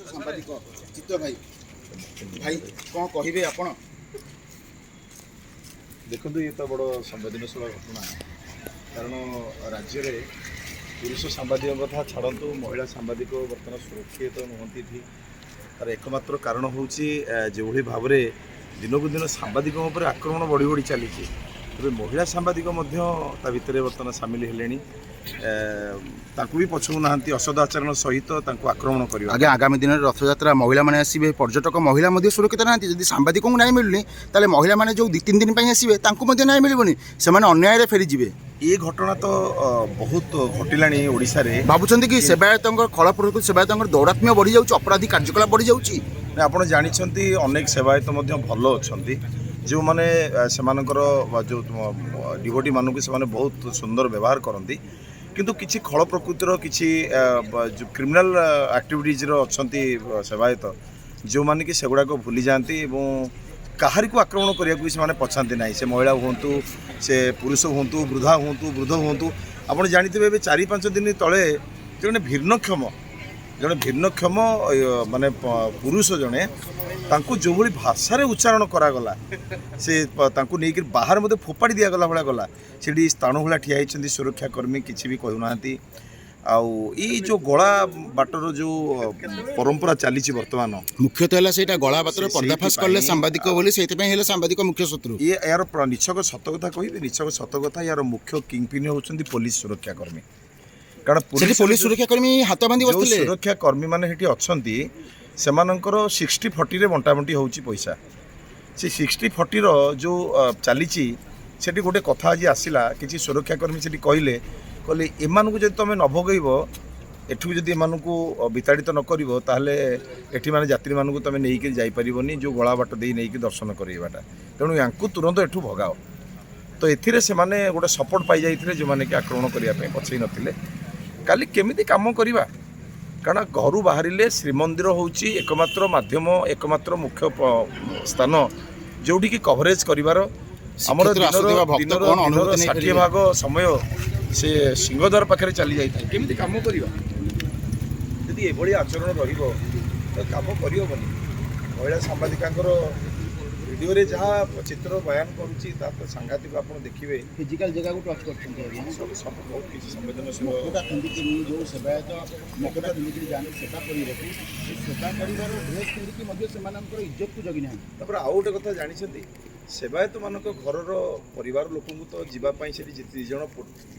सांबादिक चित्त भाई भाई कौन कहे आप देखो ये तो बड़ संवेदनशील घटना कारण राज्य में पुरुष सांबादिक कथा छाड़ू महिला सांबादिक बर्तमान सुरक्षित नुहति ठीक तार एकमात्र कारण हूँ जो भाव में दिनक दिन सांबादिकों आक्रमण बढ़ी बढ़ी चली तेज महिला सांबादिक भितर बर्तमान सामिल हेले भी पछू ना असद आचरण सहित आक्रमण कर आगे आगामी दिन रथ यात्रा महिला मैंने आसवे पर्यटक महिला सुरक्षित ना जब सांबादिक को न्याय मिलूनी ताले महिला मैंने जो 2-3 दिन आसवे न्याय मिलबनी से अन्याय फेरीजे ये घटना तो बहुत घटिला ओडिशा रे भावुं कि सेवायत खल प्रकृति सेवायत दौरात्म्य बढ़ी जाऊँ अपराधी कार्यकलाप बढ़ी जाऊँगी आप जानते अनेक सेवायत भल अच्छा जो मैंने जो डिवोटी मानक से बहुत सुंदर व्यवहार करती किंतु किसी खल प्रकृतिर किसी जो क्रिमिनाल एक्टिविटीज अच्छा सेवायत जो मैंने कि सेगुड़ाक भूली जाती कहार को आक्रमण करने को से पछाती ना से महिला हूँ से पुरुष हूँ वृद्ध हूँ आप जानते 4-5 दिन तले जड़े भिन्नक्षम माने पुरुष जड़े जो भली भाषा उच्चारण करागला से नहीं बाहर मत फोपाड़ी दिगला भाया गला से स्थाणु भाया ठिया होती सुरक्षाकर्मी किसी भी कहूना आई जो गला बाटर जो परंपरा चली बर्तमान मुख्यतः से गला बाटर पर्दाफाश कले सांबादिक बोली से सांबादिक मुख्य शत्रु ये यार निछक सत कथा कह निछक सत कथा यार मुख्य किंगपिन होती पुलिस सुरक्षाकर्मी कारण पुलिस सुरक्षाकर्मी हाथ बांधि बसले सुरक्षाकर्मी मैंने अच्छा से 60-40 बंटाबंटी हो पैसा से 60-40 जो चली सेठी गोटे कथा आज आसला कि सुरक्षाकर्मी से कहले एम जब तुम न भोगब एठू जदि एम विताड़ित न कर एठी माने यात्री मानू तुम नहीं जापरनी जो गला बाट दे नहीं दर्शन करवाटा तेणु या तुरंत एठू भगाओ तो एथिरे से माने गोटे सपोर्ट पाई जाइथिले जो माने कि आक्रमण करने पछई नथिले काली केमिति काम करवा कारण घर बाहर श्रीमंदिर हूँ एकमात्र माध्यम एकमात्र मुख्य स्थान जोटी की कवरेज कर आमर 60 भाग समय से सिंहद्वार पाखे चली जाए केमिति काम करवा यदि ये आचरण रही काम करहबनी महिला सांबादिका वीडियो रे जहाँ चित्र बयान करुच्ची तो सांघातिक आप देखिए फिजिकल जगह को टच कर सब बहुत किसी संवेदनशील जो सेवायत मुखटा पिंधिक जाने सेवा कर इज्जत को जगी ना आउ गोटे कथा जानते सेवायत मान घर परिवार लोक तो जीवाई से 2 जन